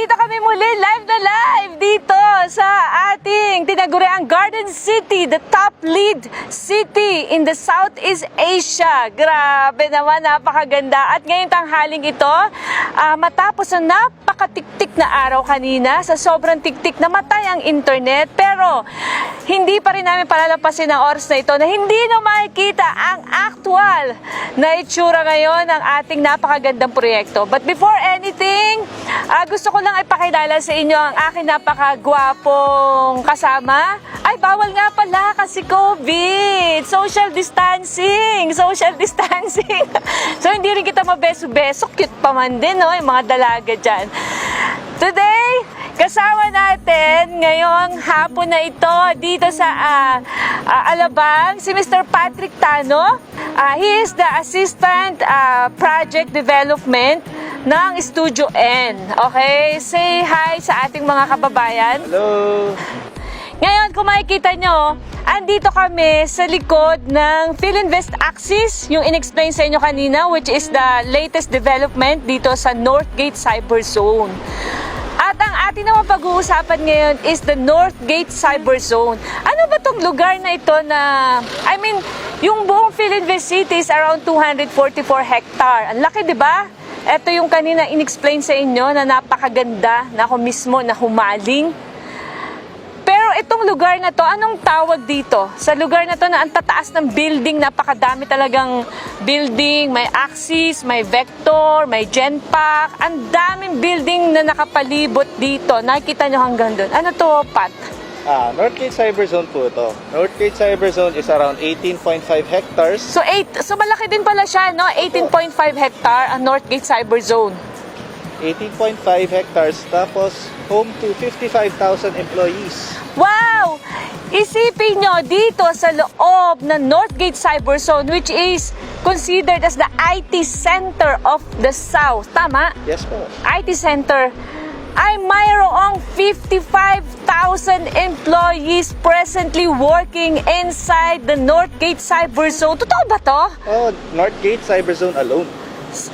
Nandito kami muli, live na live dito sa ating tinaguriang Garden City, the top lead city in the Southeast Asia. Grabe naman, napakaganda. At ngayong tanghaling ito, matapos na napakatiktik na araw kanina, sa sobrang tiktik namatay ang internet. Pero hindi pa rin namin palalampasin ang oras na ito na hindi na makikita ang actual na itsura ngayon ng ating napakagandang proyekto. But before anything, gusto ko lang ipakilala sa inyo ang aking napakagwapong kasama. Ay, bawal nga pala kasi COVID. Social distancing. Social distancing. So, hindi rin kita mabeso-beso. Cute pa man din, no? Yung mga dalaga dyan. Today, kasama natin ngayong hapon na ito dito sa Alabang, si Mr. Patrick Tano. He is the Assistant Project Development ng Studio N. Okay? Say hi sa ating mga kababayan. Hello! Ngayon, kung makikita nyo, andito kami sa likod ng Philinvest Axis, yung in-explain sa inyo kanina, which is the latest development dito sa Northgate Cyber Zone. At ang ating naman pag-uusapan ngayon is the Northgate Cyber Zone. Ano ba tong lugar na ito na, yung buong Philinvest City is around 244 hectare. Ang laki, di ba? Ito yung kanina in-explain sa inyo na napakaganda, na ako mismo na humaling. Pero itong lugar na to, anong tawag dito? Sa lugar na to na ang tataas ng building, napakadami talagang building, may axis, may vector, may genpack, ang daming building na nakapalibot dito. Nakikita nyo hanggang doon. Ano to, Pat? Northgate Cyber Zone po ito. Northgate Cyber Zone is around 18.5 hectares. So malaki din pala siya, no? 18.5 hectare ang Northgate Cyber Zone. 18.5 hectares, tapos home to 55,000 employees. Wow! Isipin nyo, dito sa loob ng Northgate Cyber Zone, which is considered as the IT center of the South. Tama? Yes po. IT center. Ay mayroong 55,000 employees presently working inside the Northgate Cyber Zone. Totoo ba to? Oh, Northgate Cyber Zone alone.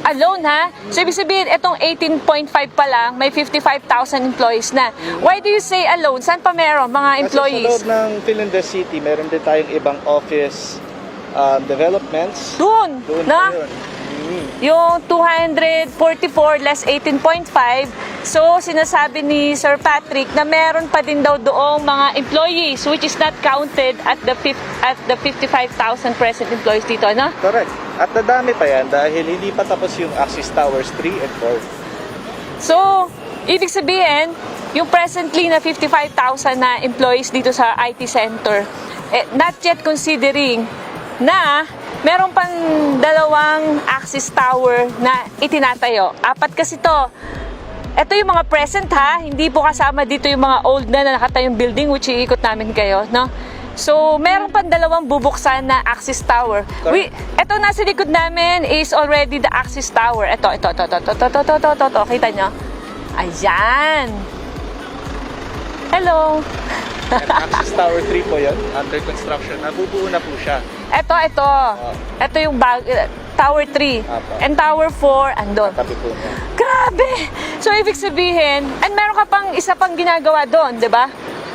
Alone, ha? So, ibig sabihin, itong 18.5 pa lang, may 55,000 employees na. Why do you say alone? Saan pa meron mga employees? Kasi sa loob ng Philinvest City, meron din tayong ibang office developments. Doon, na? Yung 244 less 18.5. So, sinasabi ni Sir Patrick na meron pa din daw doong mga employees which is not counted at the 55,000 present employees dito, no? Correct. At nadami pa yan dahil hindi pa tapos yung Axis Towers 3 and 4. So, ibig sabihin, yung presently na 55,000 na employees dito sa IT center, not yet considering na meron pang dalawang Axis Tower na itinatayo. 4 kasi to. Ito yung mga present, ha. Hindi po kasama dito yung mga old na nakatayong building which iikot namin kayo, no? So, meron pang dalawang bubuksan na Axis Tower. Ito nasa likod namin is already the Axis Tower. Ito. Kita nyo? Ayan. Hello. Axis Tower 3 po yun, under construction. Nabubuo na po siya. Ito. Ito yung Tower 3. And Tower 4, andun. Tabi po niya. Grabe! So, ibig sabihin, and meron ka pang isa pang ginagawa doon, di ba?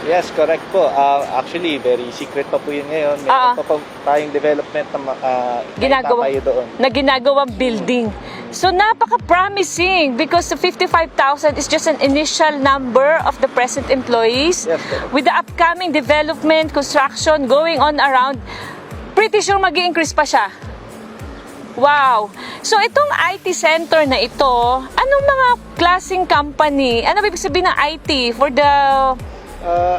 Yes, correct po. Actually, very secret pa po yun ngayon. Meron pa po tayong development na tayo doon. Na ginagawang building. So, napaka-promising because the 55,000 is just an initial number of the present employees. Yes, correct. With the upcoming development, construction going on around, pretty sure mag-i-increase pa siya. Wow! So, itong IT center na ito, anong mga klaseng company? Ano ibig sabihin ng IT for the...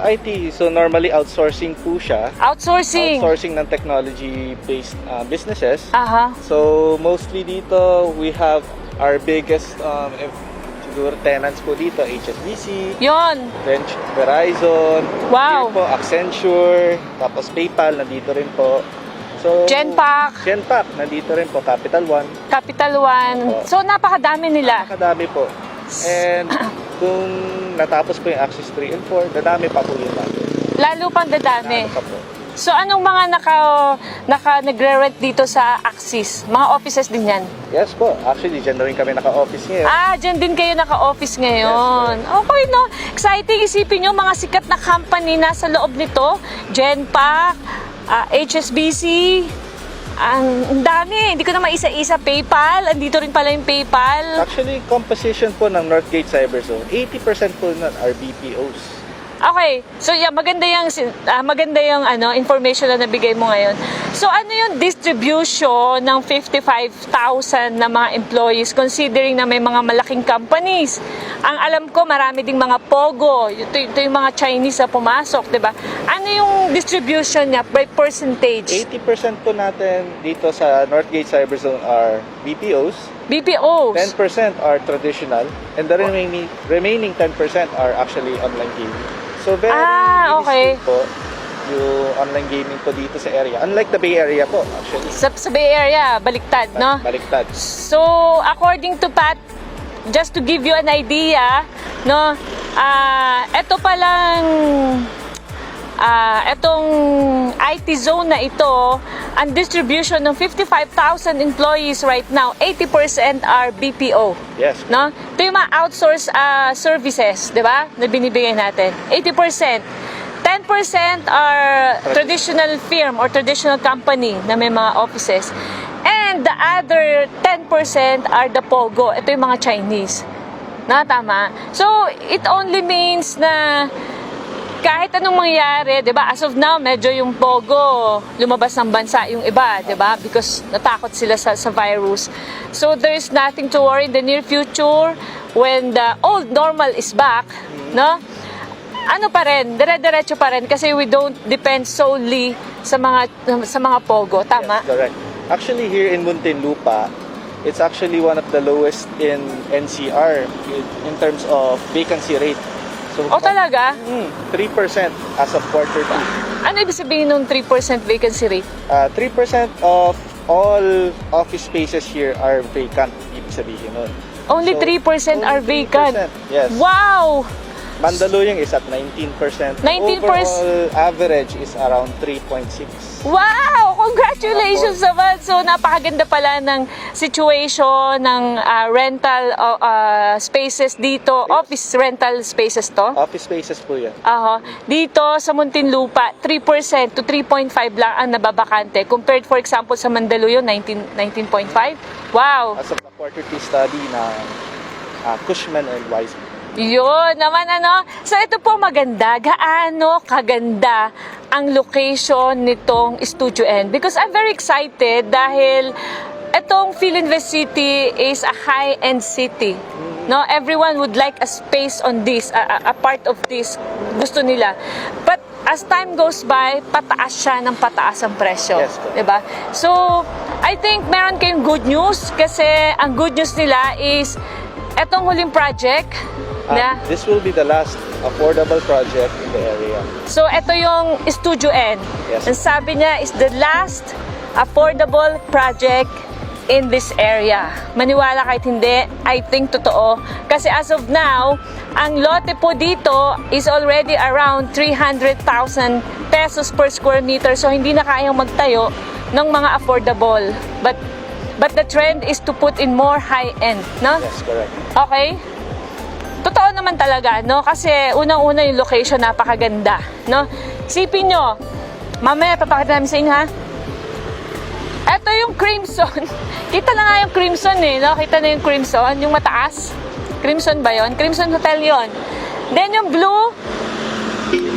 IT, so normally outsourcing po siya. Outsourcing ng technology-based businesses. Aha. So, mostly dito, we have our biggest siguro tenants po dito, HSBC, Yon. Verizon, Wow. here po, Accenture, tapos PayPal, nandito rin po. So, Genpack, nandito rin po, Capital One. Capital One. So, napakadami nila. Nakadami po. And kung natapos po yung Axis 3 and 4, dadami pa po yun natin. Lalo pang dadami. Lalo pa po. So anong mga nagre-rent dito sa Axis? Mga offices din yan? Yes po. Actually, dyan na rin kami naka-office ngayon. Dyan din kayo naka-office ngayon. Okay, no? Exciting. Isipin nyo, mga sikat na company nasa loob nito. Genpact, HSBC, ang dami. Hindi ko na maisa-isa. PayPal. Andito rin pala yung PayPal. Actually, composition po ng Northgate Cyberzone, 80% po nun are BPOs. Okay. So, yeah, maganda yung information na nabigay mo ngayon. So, ano yung distribution ng 55,000 na mga employees considering na may mga malaking companies? Ang alam ko, marami ding mga POGO. Ito yung mga Chinese na pumasok, di ba? Ano yung distribution niya by percentage? 80% po natin dito sa Northgate Cyberzone are BPOs. BPOs. 10% are traditional. And the remaining 10% are actually online gaming. So very okay. minuscule po yung online gaming po dito sa area. Unlike the Bay Area po, actually. Sa Bay Area, baliktad, no? Baliktad. So, according to Pat, just to give you an idea, no, ito palang etong IT zone na ito, ang distribution ng 55,000 employees right now, 80% are BPO. Yes. No? Ito yung mga outsource services, di ba? Na binibigay natin. 80%. 10% are traditional firm or traditional company na may mga offices. And the other 10% are the POGO. Ito yung mga Chinese. Na, tama? So, it only means na kahit anong mangyari, 'di ba? As of now, medyo yung POGO lumabas ng bansa yung iba, 'di ba? Because natakot sila sa virus. So there's nothing to worry in the near future when the old normal is back, no? Ano pa rin, dire-diretso pa rin kasi we don't depend solely sa mga POGO, tama? Yes, correct. Actually, here in Muntinlupa, it's actually one of the lowest in NCR in terms of vacancy rate. So, talaga? 3% as of quarter 2. Ano ibig sabihin ng 3% vacancy rate? 3% of all office spaces here are vacant, ibig sabihin nun. Only So, 3% are only vacant? 3%, yes. Wow! Mandaluyong is at 19%. 19%. Overall average is around 3.6. Wow! Congratulations naman! So, napakaganda pala ng situation ng rental spaces dito. Office rental spaces to? Office spaces po yan. Dito sa Muntinlupa, 3% to 3.5 lang ang nababakante. Compared, for example, sa Mandaluyong, 19.5? Wow! As of the quarter 2 study na Cushman and Wiseman. Yun naman So ito po maganda. Gaano kaganda ang location nitong Studio N? Because I'm very excited dahil itong Philinvest City is a high-end city. No, everyone would like a space on this, a part of this. Gusto nila. But as time goes by, pataas siya ng pataas ang presyo. Yes, correct. Diba? So, I think meron kayong good news kasi ang good news nila is etong huling project. This will be the last affordable project in the area. So, ito yung Studio N. Yes. Ang sabi niya is the last affordable project in this area. Maniwala kahit hindi, I think totoo. Kasi as of now, ang lote po dito is already around 300,000 pesos per square meter. So, hindi na kayang magtayo ng mga affordable. But the trend is to put in more high-end, no? Yes, correct. Okay? Totoo naman talaga, no? Kasi unang-una yung location napakaganda, no? Isipin nyo, mamaya papakita namin sa inyo, ha? Ito yung Crimson. Kita na nga yung Crimson, eh, no? Kita na yung Crimson, yung mataas. Crimson ba yon? Crimson Hotel yon. Then yung blue,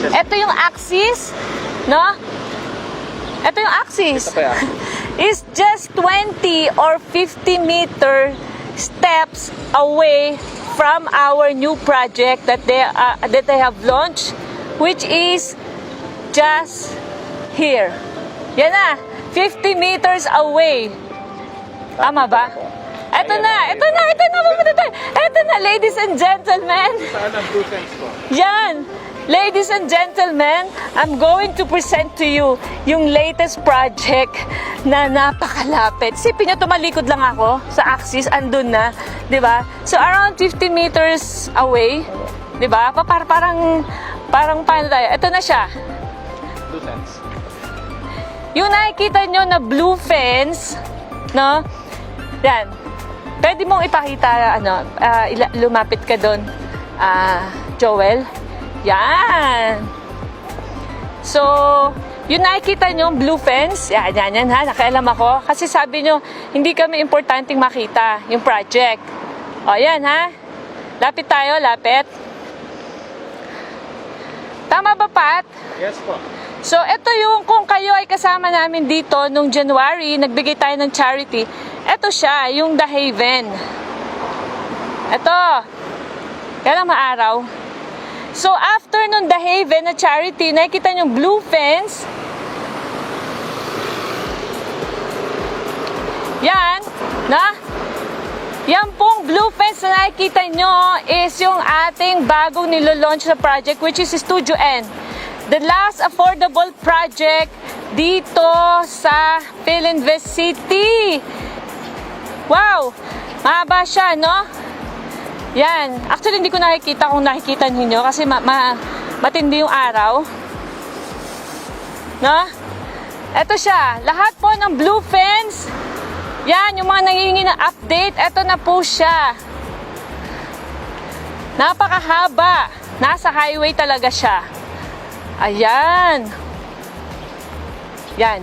ito yung Axis, no? Ito yung Axis. Ito pa yan. Is just 20 or 50 meter steps away from our new project that they have launched, which is just here. Yan na, 50 meters away. Tama ba? Ito na, ladies and gentlemen. Saan ang 2 cents po? Yan. Ladies and gentlemen, I'm going to present to you yung latest project na napakalapit. Sipin nyo, tumalikod lang ako sa Axis, andun na, di ba? So around 50 meters away, di ba? Parang paano tayo? Ito na siya. 2 cents. Yung nakikita nyo na blue fence, no? Yan. Pwede mong ipakita, lumapit ka doon, Joel. Yan. So, yung nakikita nyo, blue fence, yan ha, nakialam ako. Kasi sabi nyo, hindi kami importanteng makita yung project. O, yan ha. Lapit tayo, lapit. Tama ba, Pat? Yes po. So, ito yung kung kayo ay kasama namin dito nung January, nagbigay tayo ng charity. Ito siya, yung The Haven. Ito. Kaya lang maaraw. So, after nung The Haven na charity, nakikita nyo blue fence. Yan. Na? Yan pong blue fence na nakikita nyo is yung ating bagong nilo-launch na project, which is Studio N. The last affordable project dito sa Philinvest City. Wow! Mahaba siya, no? Yan. Actually, hindi ko nakikita kung nakikita ninyo kasi matindi yung araw. No? Ito siya. Lahat po ng blue fence. Yan, yung mga nangihingi ng update. Ito na po siya. Napakahaba. Nasa highway talaga siya. Ayan. Yan.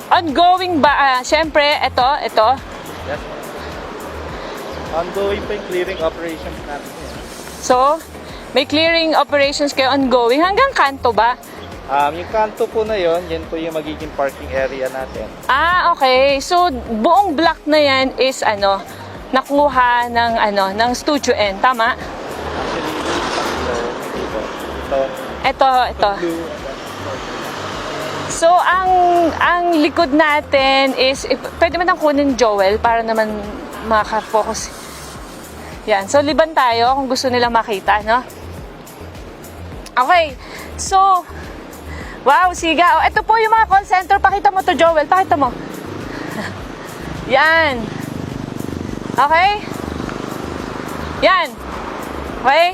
Ongoing ba? Siyempre, ito. Yes. Ongoing pa yung clearing operations natin. So, may clearing operations kayo ongoing. Hanggang kanto ba? Yung kanto po na yon, yan po yung magiging parking area natin. Okay. So, buong block na yan is nakuha ng Studio N. Tama? Actually, hindi po. Ito. Blue. So, ang likod natin is, pwede man nang kunin Joel para naman makaka-focus. Yan. So, liban tayo kung gusto nilang makita, no? Okay. So, wow, siga. Ito po yung mga call center. Pakita mo to, Joel. Pakita mo. Yan. Okay? Yan. Okay?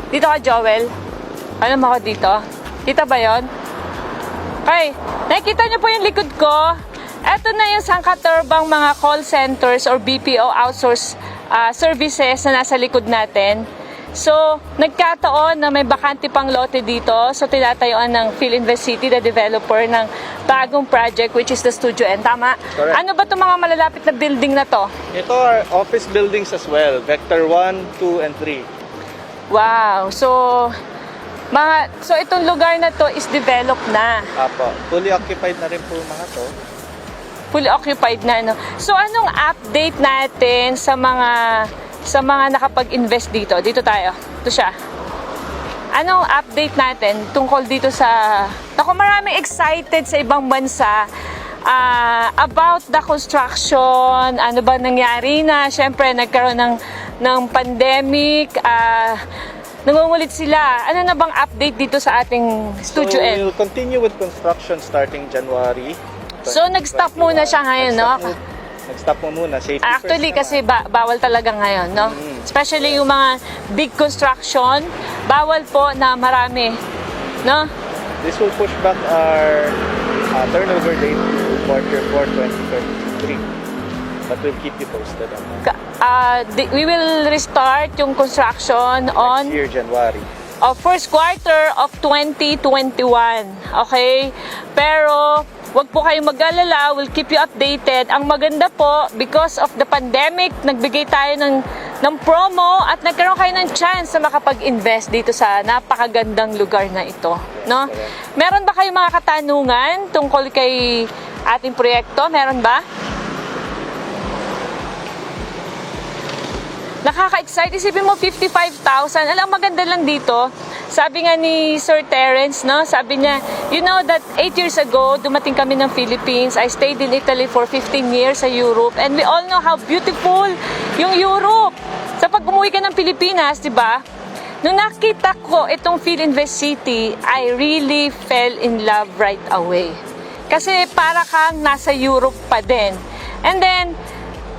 Dito ka, Joel. Alam mo ako dito. Kita ba yon? Okay. Nakikita niyo po yung likod ko. Ito na yung sangkaturbang mga call centers or BPO outsource services na nasa likod natin. So, nagkataon na may bakante pang lote dito. So, tinatayuan ng Philinvest City, the developer ng bagong project, which is the Studio N. Tama? Correct. Ano ba itong mga malalapit na building na to? Ito are office buildings as well. Vector 1, 2, and 3. Wow. So, itong lugar na to is developed na. Apo. Fully occupied na rin po mga to. Fully occupied na, no? So, anong update natin sa mga nakapag-invest dito? Dito tayo. Ito siya. Anong update natin tungkol dito sa... Ako, maraming excited sa ibang bansa about the construction. Ano ba nangyari na? Siyempre, nagkaroon ng pandemic. Nangungulit sila. Ano na bang update dito sa ating Studio So, N? we'll continue with construction starting January. So, nag-stop muna siya ngayon, no? Nag-stop mo muna. Safety Actually, first kasi bawal talaga ngayon, no? Especially yung mga big construction, bawal po na marami, no? This will push back our turnover date to Q4 2023. But we'll keep you posted on that. We will restart yung construction on Next year, January. first quarter of 2021. Okay? Pero, wag po kayong mag-alala. We'll keep you updated. Ang maganda po, because of the pandemic, nagbigay tayo ng promo at nagkaroon kayo ng chance na makapag-invest dito sa napakagandang lugar na ito. No? Meron ba kayong mga katanungan tungkol kay ating proyekto? Meron ba? Nakaka-excite. Isipin mo, 55,000. Alam, maganda lang dito. Sabi nga ni Sir Terence, no? Sabi niya, you know that 8 years ago, dumating kami ng Philippines. I stayed in Italy for 15 years sa Europe. And we all know how beautiful yung Europe. Sa pag umuwi ka ng Pilipinas, di ba? Nung nakita ko itong Philinvest City, I really fell in love right away. Kasi para kang nasa Europe pa din. And then,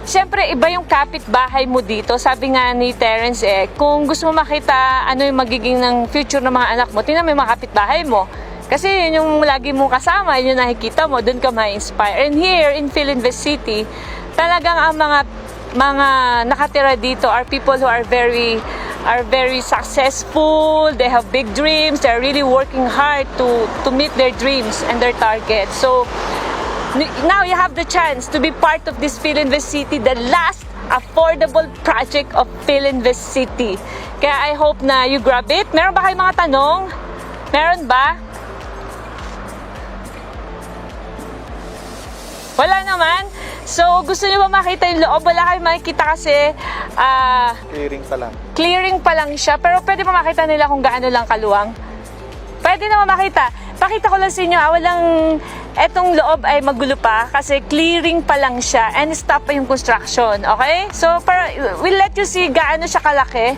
siyempre, iba yung kapitbahay mo dito. Sabi nga ni Terence, kung gusto mo makita ano yung magiging ng future ng mga anak mo, tingnan mo yung mga kapitbahay mo. Kasi yun yung lagi mong kasama, yun yung nakikita mo, dun ka ma-inspire. And here in Philinvest City, talagang ang mga nakatira dito are people who are very successful. They have big dreams. They're really working hard to meet their dreams and their targets. So now you have the chance to be part of this Philinvest City, the last affordable project of Philinvest City. Kaya I hope na you grab it. Meron ba kayong mga tanong? Meron ba? Wala naman. So, gusto niyo ba makita yung loob? Wala kayong makikita kasi Clearing pa lang. clearing pa lang siya. Pero pwede pa makita nila kung gaano lang kaluwang. Pwede naman makita. Pakita ko lang sa inyo, walang etong loob ay magulo pa kasi clearing pa lang siya and stop pa yung construction. Okay? So, we'll let you see gaano siya kalaki.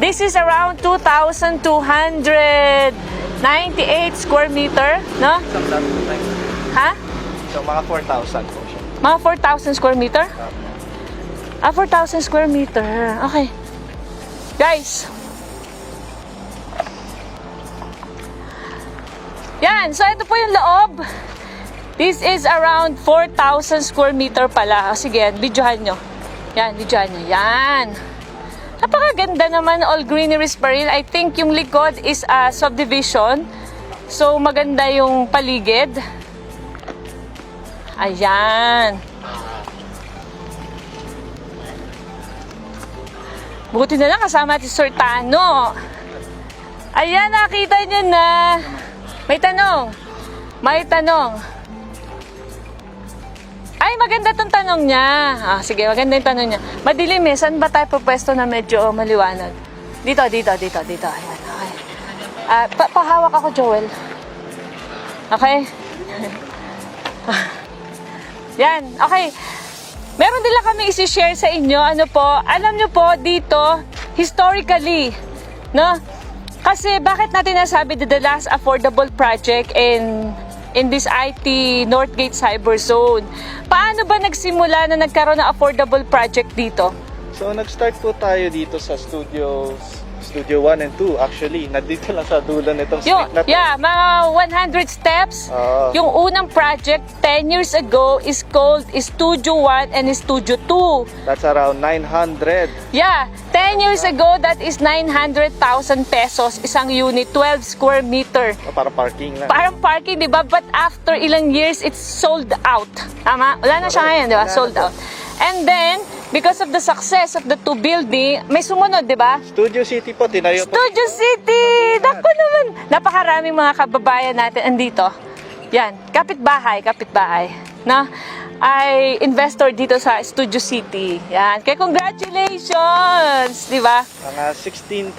This is around 2,298 square meter, no? Ha? So, mga 4,000 po siya. Mga 4,000 square meter? 4,000 square meter. Okay. Guys. Yan. So, ito po yung loob. This is around 4,000 square meter pala. Sige, videohan nyo. Yan, videohan nyo. Yan. Napakaganda naman. All greeneries pa rin. I think yung likod is a subdivision. So, maganda yung paligid. Ayan. Buti na lang kasama si Sir Tano. Ayan, nakita niyo na. May tanong. May tanong. Ay, maganda tong tanong niya. Sige, maganda yung tanong niya. Madilim eh. Saan ba tayo pwesto na medyo maliwanag? Dito. Ayan, okay. Pahawak ako, Joel. Okay? Yan, okay. Meron din lang kami isi-share sa inyo. Ano po, alam nyo po dito, historically, no? Kasi bakit natin nasabi the last affordable project in this IT Northgate Cyber Zone? Paano ba nagsimula na nagkaroon ng affordable project dito? So, nag-start po tayo dito sa Studio 1 and 2 actually. Nandito lang sa dulo nitong street na to. Yeah, mga 100 steps. Yung unang project 10 years ago is called Studio 1 and Studio 2. That's around 900. Yeah, 10 years ago that is 900,000 pesos isang unit, 12 square meter. Para parking lang. Parang parking, di ba? But after ilang years, it's sold out. Tama? Wala na siya ngayon, di ba? Sold out. And then, because of the success of the two building, may sumunod, di ba? Studio City po, tinayo po. Studio City! Naku naman! Napakaraming mga kababayan natin andito. Yan, kapitbahay. No? Ay investor dito sa Studio City. Yan. Kaya congratulations! Di ba? Mga 16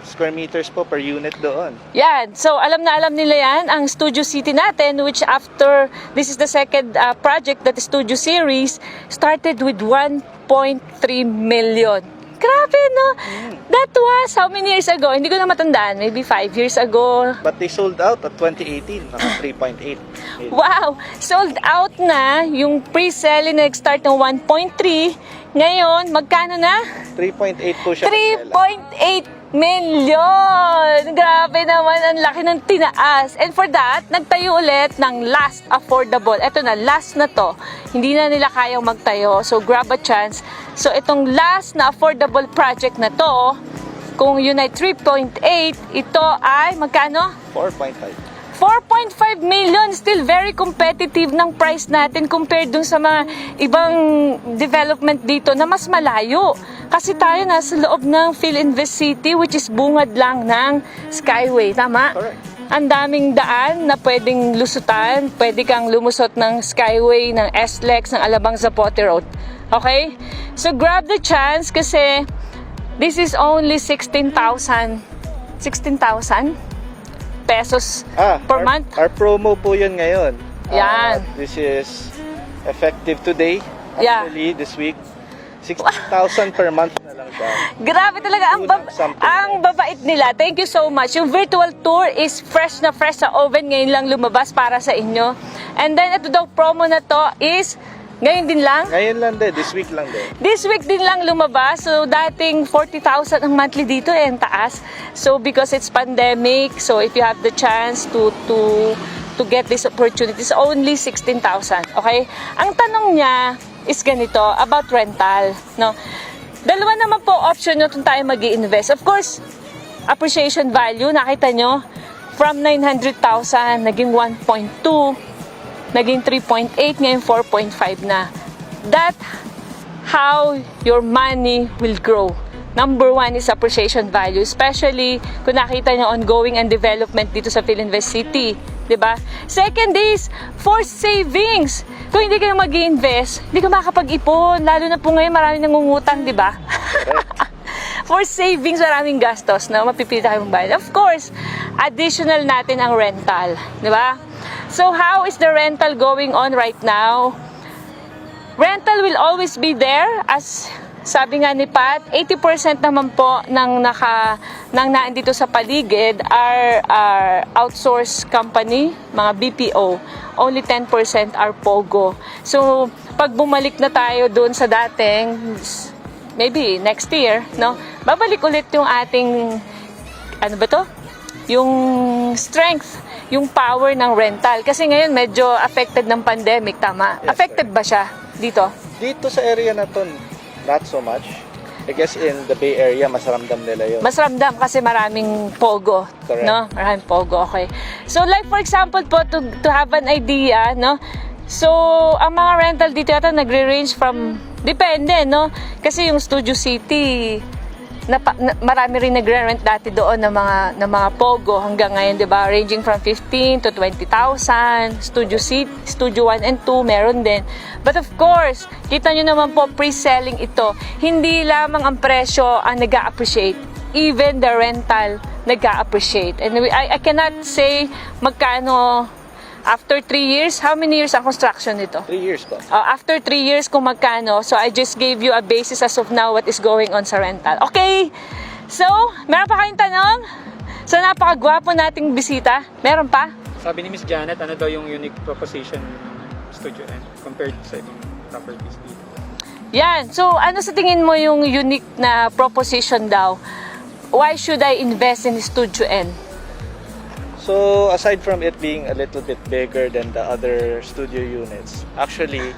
square meters po per unit doon. Yan. So, alam na alam nila yan, ang Studio City natin, which after, this is the second project that is Studio Series, started with 1.3 million. Grabe, no? That was how many years ago? Hindi ko na matandaan. Maybe 5 years ago. But they sold out at 2018, mga 3.8. Wow! Sold out na. Yung pre-selling na nag-start ng 1.3. Ngayon, magkano na? 3.8 po siya. 3.8 million! Grabe naman, ang laki ng tinaas. And for that, nagtayo ulit ng last affordable. Ito na, last na to. Hindi na nila kayang magtayo. So, grab a chance. So, itong last na affordable project na to, kung yun ay 3.8, ito ay magkano? 4.5. 4.5 million, still very competitive ng price natin compared dun sa mga ibang development dito na mas malayo. Kasi tayo nasa loob ng Philinvest City, which is bungad lang ng Skyway. Tama? Correct. Ang daming daan na pwedeng lusutan. Pwede kang lumusot ng Skyway, ng SLEX, ng Alabang Zapote Road. Okay? So grab the chance kasi this is only 16,000 pesos per month. Our promo po yun ngayon. Yan. This is effective today. Yeah. Actually, this week. 16,000 per month na lang siya. Grabe talaga, ang babait nila. Thank you so much. Yung virtual tour is fresh na fresh sa oven. Ngayon lang lumabas para sa inyo. And then, ito daw promo na to is Ngayon din lang? Ngayon lang din, this week lang din. This week din lang lumabas. So, dating 40,000 ang monthly dito ang taas. So, because it's pandemic, so if you have the chance to get this opportunity, it's only 16,000. Okay? Ang tanong niya is ganito, about rental. No? Dalawa naman po option nyo kung tayo mag-i-invest. Of course, appreciation value, nakita nyo, from 900,000, naging 1.2, naging 3.8, ngayon 4.5 na. That how your money will grow. Number one is appreciation value, especially kung nakita nyo ongoing and development dito sa Philinvest City. Diba? Second is for savings. Kung hindi kayo mag-invest, hindi ka makakapag-ipon. Lalo na po ngayon, maraming nangungutang, diba? For savings, maraming gastos na mapipili kayong bayad. Of course, additional natin ang rental. Diba? So how is the rental going on right now? Rental will always be there. As sabi nga ni Pat, 80% naman po ng nandito sa paligid are outsourced company, mga BPO. Only 10% are POGO. So pag bumalik na tayo doon sa dating, maybe next year, no? Babalik ulit yung ating, ano ba to? Yung strength, yung power ng rental. Kasi ngayon medyo affected ng pandemic, tama? Yes, Affected ba siya dito? Dito sa area na to, not so much. I guess in the Bay Area, mas ramdam nila yun. Mas ramdam kasi maraming pogo, Correct. no? Maraming pogo, okay. So like for example po, to have an idea, no? So ang mga rental dito yata nagre-range from, depende, no? Kasi yung Studio City, marami rin nagre-rent dati doon ng mga pogo hanggang ngayon, 'di ba? Ranging from 15 to 20,000. Studio 1 and 2 meron din. But of course, kita nyo naman po pre-selling ito. Hindi lamang ang presyo ang nag-a-appreciate. Even the rental nag-a-appreciate. And I cannot say magkano after 3 years. How many years ang construction nito? 3 years pa. After 3 years kung magkano. So I just gave you a basis as of now what is going on sa rental. Okay? So, meron pa kayong tanong? Sa napakagwapo nating bisita? Meron pa? Sabi ni Miss Janet, ano daw yung unique proposition ng Studio N compared sa ibang properties dito? Yan. So, ano sa tingin mo yung unique na proposition daw? Why should I invest in Studio N? So, aside from it being a little bit bigger than the other studio units, actually,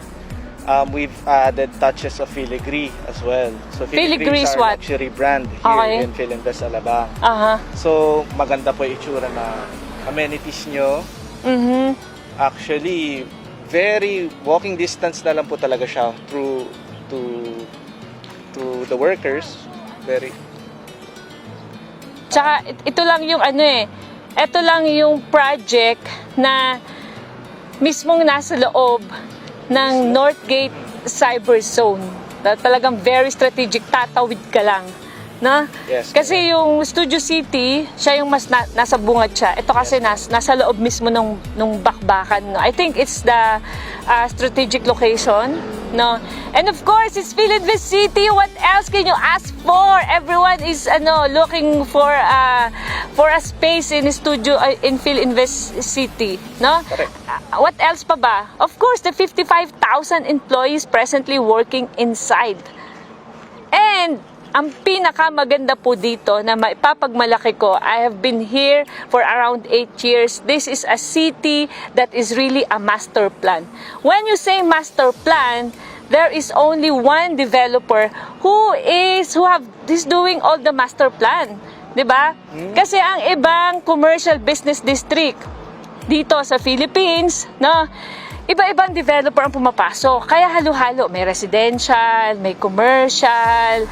we've added touches of Filigree as well. So, Filigree is is our what? luxury brand here Okay. in Philinvest Alabang. Aha. So, maganda po yung itsura na amenities nyo. Mhm. Actually, very walking distance na lang po talaga siya through to the workers. Very. Tsaka ito lang yung ano eh. Ito lang yung project na mismong nasa loob ng Northgate Cyber Zone. Talagang very strategic, tatawid ka lang. Na? Yes, Kasi yung Studio City, siya yung mas nasa bungad siya. Ito kasi nasa loob mismo nung bakbakan. No? I think it's the strategic location. No? And of course, it's Philinvest City. What else can you ask for? Everyone is looking for a space in studio in Philinvest City. No? Correct. What else pa ba? Of course, the 55,000 employees presently working inside. And ang pinakamaganda po dito na maipapagmalaki ko, I have been here for around 8 years. This is a city that is really a master plan. When you say master plan, there is only one developer who is doing all the master plan. 'Di ba? Kasi ang ibang commercial business district dito sa Philippines, no? Iba-ibang developer ang pumapasok. Kaya halo-halo. May residential, may commercial,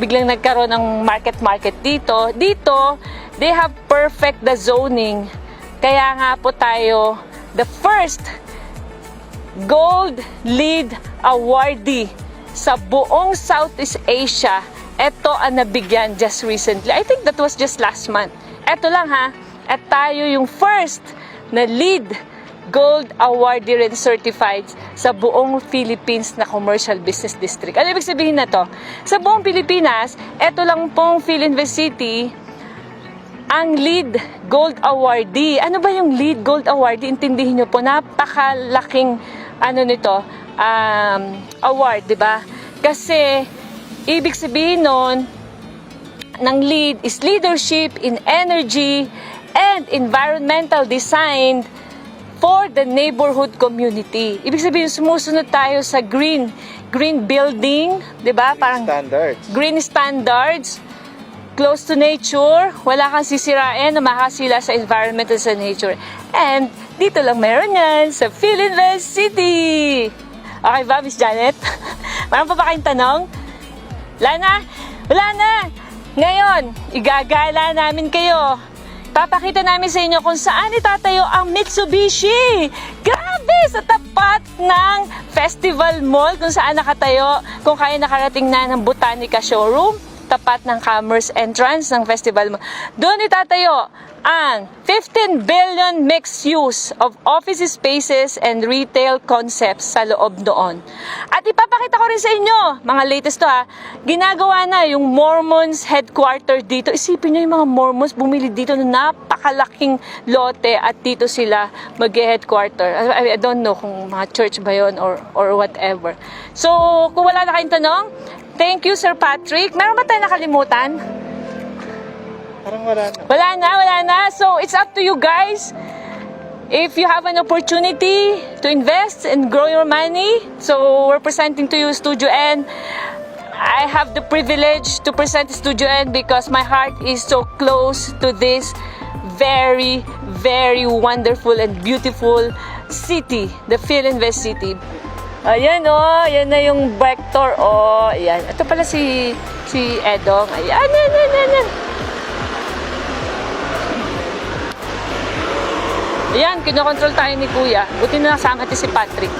biglang nagkaroon ng market dito. Dito, they have perfect the zoning. Kaya nga po tayo, the first Gold LEED awardee sa buong Southeast Asia. Ito ang nabigyan just recently. I think that was just last month. Ito lang ha. At tayo yung first na LEED Gold awardee rin certified sa buong Philippines na commercial business district. Ano ibig sabihin na to? Sa buong Pilipinas, eto lang pong Philinvest City ang LEED Gold awardee. Ano ba yung LEED Gold awardee? Intindihin nyo po, napakalaking nito, award, di ba? Kasi, ibig sabihin nun, ng LEED is Leadership in Energy and Environmental Design for the Neighborhood Community. Ibig sabihin, sumusunod tayo sa green building, di ba? Parang Standards. green standards, close to nature, wala kang sisirain na makasila sa environment at sa nature. And dito lang meron yan sa Philinvest City. Okay ba, Miss Janet? Meron pa ba kayong tanong? Wala na? Wala na! Ngayon, igagala namin kayo. Papakita namin sa inyo kung saan itatayo ang Mitsubishi. Grabe! Sa tapat ng Festival Mall, kung saan nakatayo, kung kaya nakarating na ng Botanica Showroom, tapat ng Commerce entrance ng Festival Mall. Doon itatayo ang 15 billion mixed use of office spaces and retail concepts sa loob doon. At ipapakita ko rin sa inyo, mga latest to ginagawa na yung Mormons headquarter dito. Isipin nyo yung mga Mormons bumili dito na napakalaking lote at dito sila mag-headquarter. I don't know kung mga church ba yun or whatever. So, kung wala na kayong tanong, thank you, Sir Patrick. Meron ba tayo nakalimutan? Parang wala na. Wala na. So, it's up to you guys. If you have an opportunity to invest and grow your money, so we're presenting to you Studio N. I have the privilege to present Studio N because my heart is so close to this very, very wonderful and beautiful city, the Philinvest City. Ayan yan na yung vector ayan. Ito pala si Edong. Ayan. Ayan, kinokontrol tayo ni Kuya. Buti na nasama natin si Patrick.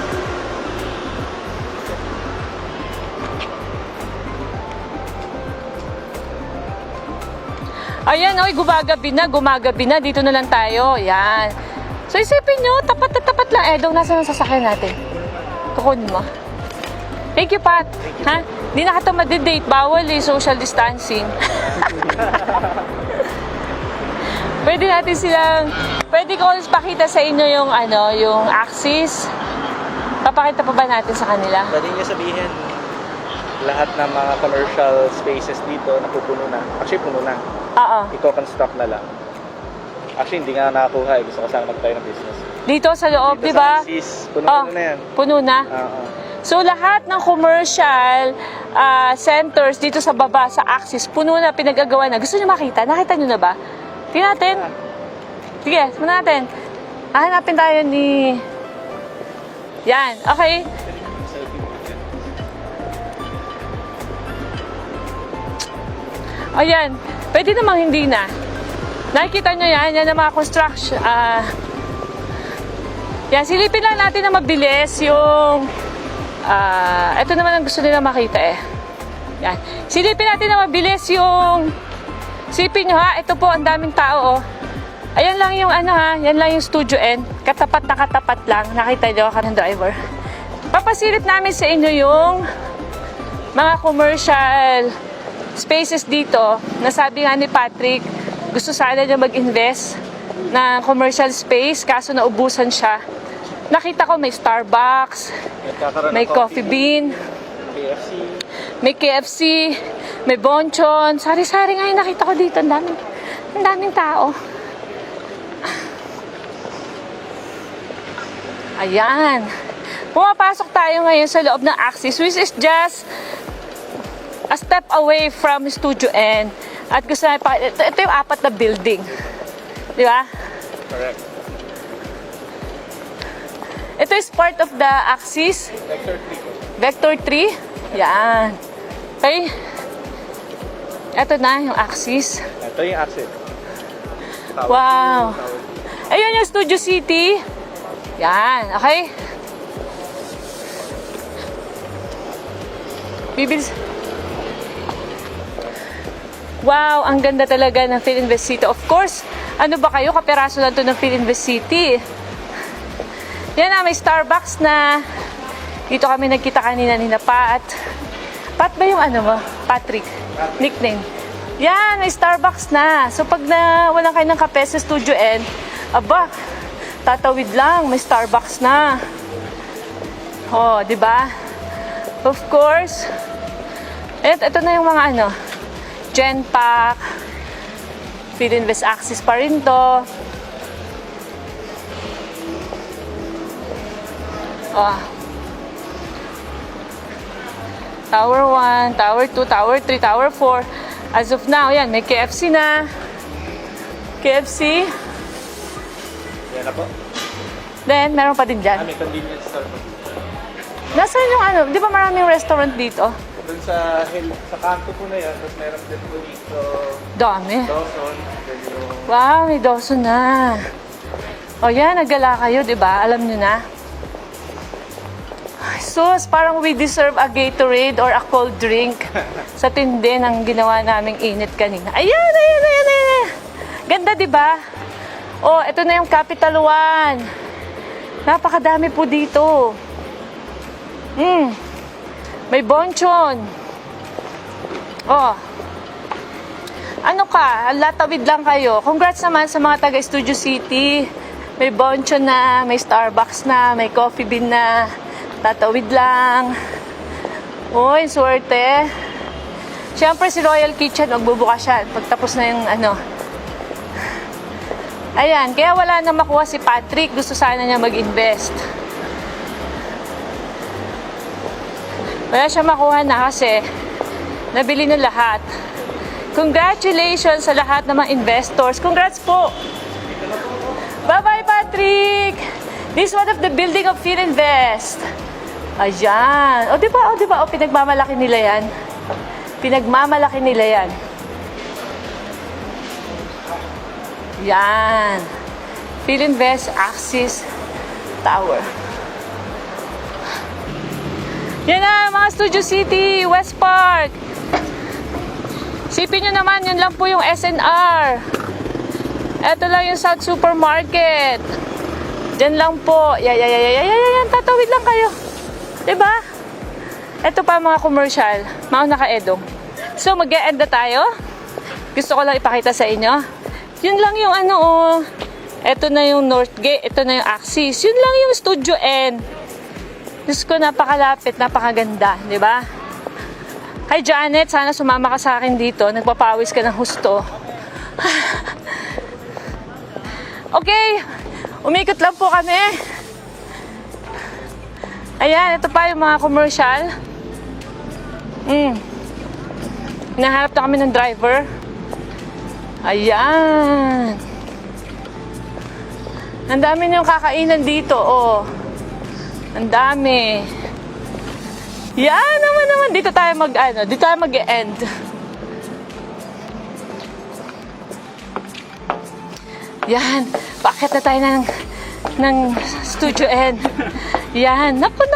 Ayan, gumagabi na. Dito na lang tayo. Ayan. So, isipin nyo, tapat na tapat lang. Edong, nasa ang sasakyan natin? Kukunin mo. Thank you, Pat. Ha? Di na kita madidate. Bawal social distancing. Pwede ko pakita sa inyo yung axis. Papakita pa ba natin sa kanila? Pwede nyo sabihin, lahat ng mga commercial spaces dito napupuno na. Actually, puno na. Oo. Iko-construct na lang. Actually, hindi nga nakakuha. Gusto ko sana magtayo ng business. Dito sa loob, Dito di ba? sa Axis, puno na yan. Puno na? Oo. So, lahat ng commercial centers dito sa baba, sa Axis, puno na, pinagagawa na. Gusto nyo makita? Nakita nyo na ba? Tingnan natin. Sige, muna natin. Hanapin tayo ni... Yan, okay. Ayan, pwede namang hindi na. Nakikita nyo yan ang mga construction. Yan, silipin lang natin na mabilis yung... ito naman ang gusto nila makita Yan. Silipin natin na mabilis yung... Sipin nyo ito po, ang daming tao Ayan lang yung yan lang yung Studio N. Katapat na katapat lang. Nakita nyo ka ng driver. Papasilip namin sa inyo yung mga commercial spaces dito. Nasabi nga ni Patrick, gusto sana niya mag-invest na commercial space, kaso naubusan siya. Nakita ko may Starbucks, may Coffee Bean, may KFC, may Bonchon. Sari-sari nga yung nakita ko dito. Ang daming tao. Ayan. Pumapasok tayo ngayon sa loob ng Axis, which is just a step away from Studio N. At gusto namin ito yung 4 na building. Di ba? Correct. Ito is part of the Axis. Vector 3. Yan. Okay. Ito na yung Axis. Ito yung Axis. Wow. Ayun yung Studio City. Yan. Okay. Bibilis. Wow, ang ganda talaga ng Philinvest City. Of course, ano ba kayo? Kaperaso lang ito ng Philinvest City. Yan na, may Starbucks na. Dito kami nagkita kanina ni Pat. Pat ba yung mo? Patrick. Nickname. Yan, may Starbucks na. So pag walang kayo ng kape sa Studio N, aba, tatawid lang, may Starbucks na. Oh, di ba? Of course. Ito na yung mga ano, Genpack, Philinvest Axis pa rin to. Oh. Tower 1, Tower 2, Tower 3, Tower 4. As of now, yan, may KFC na. KFC. Yan na po. Then, meron pa din dyan. May convenience store po. Nasaan yung ano, di ba maraming restaurant dito? Doon sa kanto po na yan, tapos meron din po dito Dami. Dawson. Then yung Wow, may Dawson na. O yan, naggala kayo, di ba? Alam nyo na. Sus, parang we deserve a Gatorade or a cold drink sa tindi ng ginawa naming init kanina. Ayan. Ganda, di ba? Oh, ito na yung Capital One. Napakadami po dito. May bonchon. Oh. Ano ka? Latawid lang kayo. Congrats naman sa mga taga Studio City. May bonchon na, may Starbucks na, may Coffee Bean na. Tatawid lang. Uy, swerte. Siyempre si Royal Kitchen, magbubukas siya pagtapos na yung ano. Ayan, kaya wala na makuha si Patrick. Gusto sana niya mag-invest. Wala siya makuha na kasi nabili na lahat. Congratulations sa lahat ng mga investors. Congrats po. Bye-bye, Patrick. This is one of the building of Philinvest. Ayan. O, diba? O, pinagmamalaki nila yan. Pinagmamalaki nila yan. Yan. Philinvest Axis Tower. Yan na, mga Studio City, West Park. Sipin nyo naman, yun lang po yung SNR. Ito lang yung South Supermarket. Diyan lang po. Yan, tatawid lang kayo. Diba? Ito pa mga commercial. Mauna ka, Edong. So, mag-e-end na tayo. Gusto ko lang ipakita sa inyo. Yun lang yung ano, oh. Ito na yung Northgate. Ito na yung Axis. Yun lang yung Studio N. Diyos ko, napakalapit, napakaganda, di ba? Hi Janet, sana sumama ka sa akin dito. Nagpapawis ka ng husto. Okay, umikot lang po kami. Ayan, ito pa yung mga commercial. Nahanap na kami ng driver. Ayan. Ang dami niyong kakainan dito, oh. Ang dami. Yan naman. Dito tayo mag-end. Yan. Bakit na tayo ng Studio N. Yan. Naku.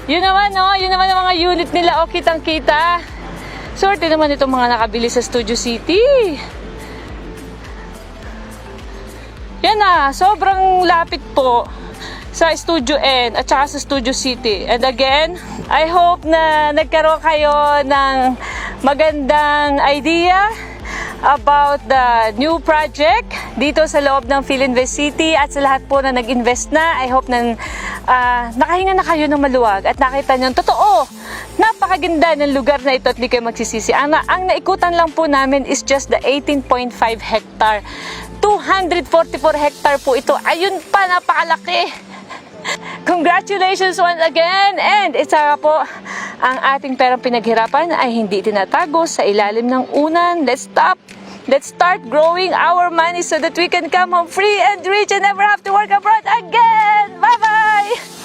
Yun naman, no? Yun naman ang mga unit nila. O, kitang-kita. Swerte naman itong mga nakabili sa Studio City. Yan na. Sobrang lapit po sa Studio N at saka sa Studio City. And again, I hope na nagkaroon kayo ng magandang idea about the new project dito sa loob ng Philinvest City at sa lahat po na nag-invest na. I hope na nakahinga na kayo ng maluwag at nakita nyo, totoo, napakaganda ng lugar na ito at di kayo magsisisi. Ang naikutan lang po namin is just the 18.5 hectare. 244 hectare po ito. Ayun pa, napakalaki. Congratulations once again, and isa po, ang ating perang pinaghirapan ay hindi tinatago sa ilalim ng unan. Let's start growing our money so that we can come home free and rich and never have to work abroad again. Bye-bye!